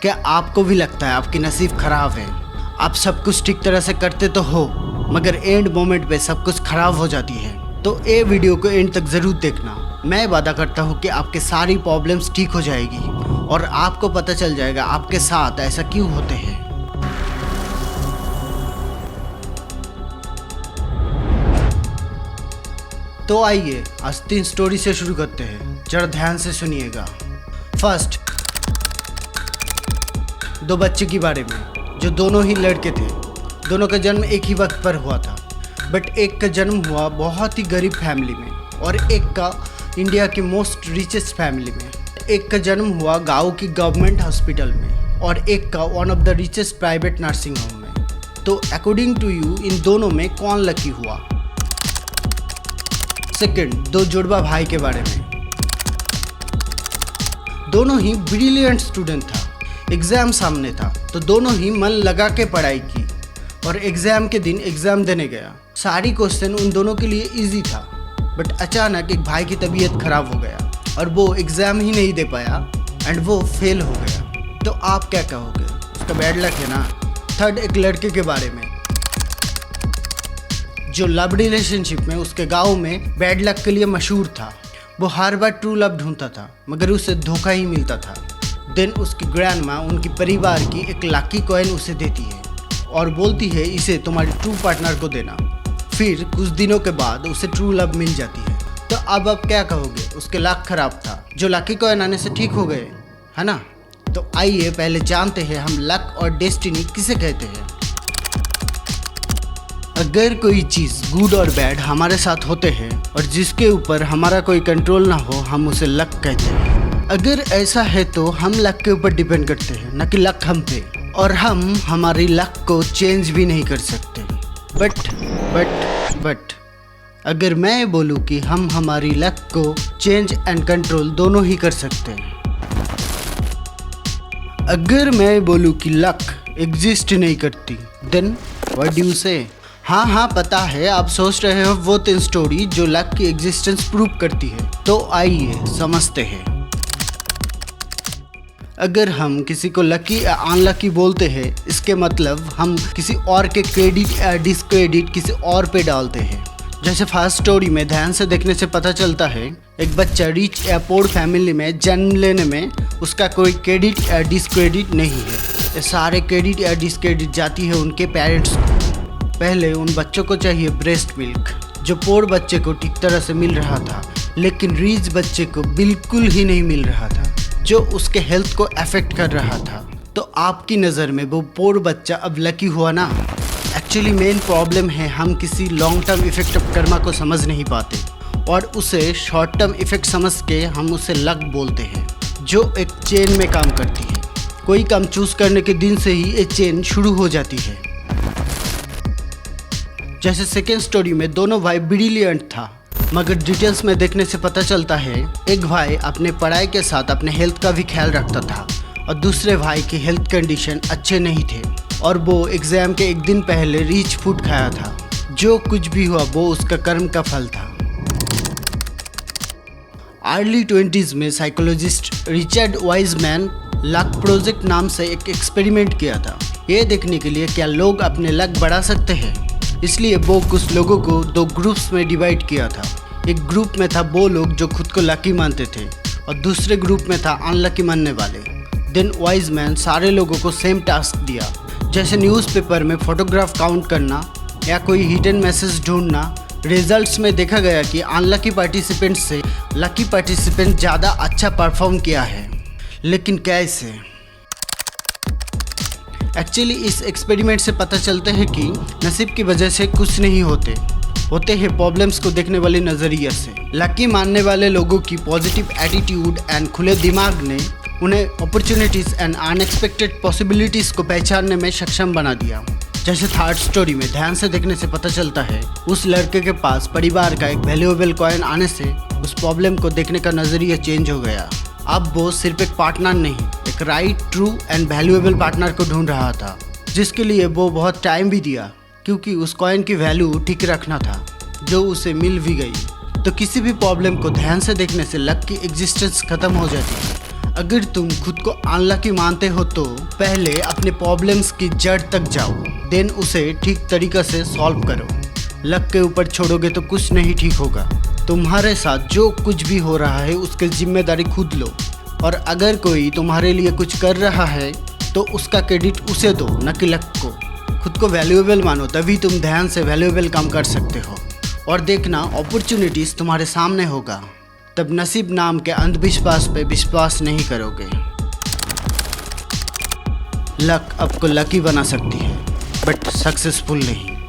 क्या आपको भी लगता है आपकी नसीब खराब है? आप सब कुछ ठीक तरह से करते तो हो, मगर एंड मोमेंट पे सब कुछ खराब हो जाती है। तो ये वीडियो को एंड तक ज़रूर देखना। मैं वादा करता हूँ कि आपके सारी प्रॉब्लम्स ठीक हो जाएगी और आपको पता चल जाएगा आपके साथ ऐसा क्यों होते हैं। तो आइए आज 3 स्टोरी से शुरू करते हैं, जरा ध्यान से सुनिएगा। फर्स्ट, 2 बच्चे के बारे में जो दोनों ही लड़के थे। दोनों का जन्म एक ही वक्त पर हुआ था, बट एक का जन्म हुआ बहुत ही गरीब फैमिली में और एक का इंडिया की मोस्ट रिचेस्ट फैमिली में। एक का जन्म हुआ गांव की गवर्नमेंट हॉस्पिटल में और एक का one of the richest private nursing home में। तो अकॉर्डिंग टू यू इन दोनों में कौन लकी हुआ? सेकंड, 2 जुड़वा भाई के बारे में। दोनों ही ब्रिलियंट स्टूडेंट था। एग्ज़ाम सामने था तो दोनों ही मन लगा के पढ़ाई की और एग्ज़ाम के दिन एग्ज़ाम देने गया। सारी क्वेश्चन उन दोनों के लिए इजी था, बट अचानक एक भाई की तबीयत खराब हो गया और वो एग्ज़ाम ही नहीं दे पाया एंड वो फेल हो गया। तो आप क्या कहोगे? उसका बैड लक है ना। थर्ड, एक लड़के के बारे में जो लव रिलेशनशिप में उसके गांव में बैड लक के लिए मशहूर था। वो हर बार ट्रू लव ढूंढता था मगर उसे धोखा ही मिलता था। देन उसकी ग्रैंड माँ उनकी परिवार की एक लकी कॉइन उसे देती है और बोलती है इसे तुम्हारी ट्रू पार्टनर को देना। फिर कुछ दिनों के बाद उसे ट्रू लव मिल जाती है। तो अब आप क्या कहोगे? उसके लक खराब था जो लकी कॉइन आने से ठीक हो गए, है ना? तो आइए पहले जानते हैं हम लक और डेस्टिनी किसे कहते हैं। अगर कोई चीज़ गुड और बैड हमारे साथ होते हैं और जिसके ऊपर हमारा कोई कंट्रोल ना हो, हम उसे लक कहते हैं। अगर ऐसा है तो हम लक के ऊपर डिपेंड करते हैं, न कि लक हम पे, और हम हमारी लक को चेंज भी नहीं कर सकते। बट अगर मैं बोलूँ कि हम हमारी लक को चेंज एंड कंट्रोल दोनों ही कर सकते हैं। अगर मैं बोलूँ कि लक एग्जिस्ट नहीं करती, देन व्हाट डू यू से? हाँ पता है आप सोच रहे हो वो 3 स्टोरी जो लक की एग्जिस्टेंस प्रूव करती है। तो आइए समझते हैं। अगर हम किसी को लकी या अनलकी बोलते हैं, इसके मतलब हम किसी और के क्रेडिट या डिसक्रेडिट किसी और पे डालते हैं। जैसे फर्स्ट स्टोरी में ध्यान से देखने से पता चलता है एक बच्चा रिच या पोर फैमिली में जन्म लेने में उसका कोई क्रेडिट या डिसक्रेडिट नहीं है। ये सारे क्रेडिट या डिसक्रेडिट जाती है उनके पेरेंट्स को। पहले उन बच्चों को चाहिए ब्रेस्ट मिल्क, जो पोर बच्चे को ठीक तरह से मिल रहा था, लेकिन रिच बच्चे को बिल्कुल ही नहीं मिल रहा था, जो उसके हेल्थ को अफेक्ट कर रहा था। तो आपकी नज़र में वो पोर बच्चा अब लकी हुआ ना? एक्चुअली मेन प्रॉब्लम है हम किसी long term effect of Karma को समझ नहीं पाते और उसे शॉर्ट टर्म इफेक्ट समझ के हम उसे लक बोलते हैं, जो एक चेन में काम करती है। कोई काम चूज करने के दिन से ही ये चेन शुरू हो जाती है। जैसे सेकेंड स्टोरी में दोनों भाई ब्रिलियंट था, मगर डिटेल्स में देखने से पता चलता है एक भाई अपने पढ़ाई के साथ अपने हेल्थ का भी ख्याल रखता था और दूसरे भाई की हेल्थ कंडीशन अच्छे नहीं थे और वो एग्ज़ाम के एक दिन पहले रिच फूड खाया था। जो कुछ भी हुआ वो उसका कर्म का फल था। अर्ली 20s में psychologist Richard Wiseman luck project नाम से एक एक्सपेरिमेंट किया था, ये देखने के लिए क्या लोग अपने लक बढ़ा सकते हैं। इसलिए वो कुछ लोगों को 2 ग्रुप्स में डिवाइड किया था। एक ग्रुप में था वो लोग जो खुद को लकी मानते थे और दूसरे ग्रुप में था अनलकी मानने वाले। देन वाइजमैन सारे लोगों को सेम टास्क दिया, जैसे न्यूज़पेपर में फोटोग्राफ काउंट करना या कोई हिडन मैसेज ढूंढना। रिजल्ट्स में देखा गया कि अनलकी पार्टिसिपेंट से लकी पार्टिसिपेंट ज़्यादा अच्छा परफॉर्म किया है। लेकिन कैसे? एक्चुअली इस एक्सपेरिमेंट से पता चलता है कि नसीब की वजह से कुछ नहीं होते हैं प्रॉब्लम्स को देखने वाले नज़रिए से। लकी मानने वाले लोगों की पॉजिटिव एटीट्यूड एंड खुले दिमाग ने उन्हें अपॉर्चुनिटीज़ एंड अनएक्सपेक्टेड पॉसिबिलिटीज़ को पहचानने में सक्षम बना दिया। जैसे थर्ड स्टोरी में ध्यान से देखने से पता चलता है उस लड़के के पास परिवार का एक वैल्यूएबल कॉइन आने से उस प्रॉब्लम को देखने का नज़रिया चेंज हो गया। अब वो सिर्फ एक पार्टनर नहीं, एक right, true and valuable partner को ढूंढ रहा था, जिसके लिए वो बहुत टाइम भी दिया, क्योंकि उस कॉइन की वैल्यू ठीक रखना था, जो उसे मिल भी गई। तो किसी भी प्रॉब्लम को ध्यान से देखने से लक की एग्जिस्टेंस खत्म हो जाती है। अगर तुम खुद को अनलकी मानते हो तो पहले अपने प्रॉब्लम्स की जड़ तक जाओ, देन उसे ठीक तरीके से सॉल्व करो। लक के ऊपर छोड़ोगे तो कुछ नहीं ठीक होगा। तुम्हारे साथ जो कुछ भी हो रहा है उसकी जिम्मेदारी खुद लो, और अगर कोई तुम्हारे लिए कुछ कर रहा है तो उसका क्रेडिट उसे दो, न कि लक को। खुद को वैल्यूएबल मानो, तभी तुम ध्यान से वैल्यूएबल काम कर सकते हो। और देखना अपॉर्चुनिटीज़ तुम्हारे सामने होगा, तब नसीब नाम के अंधविश्वास पे विश्वास नहीं करोगे। लक आपको लकी बना सकती है बट सक्सेसफुल नहीं।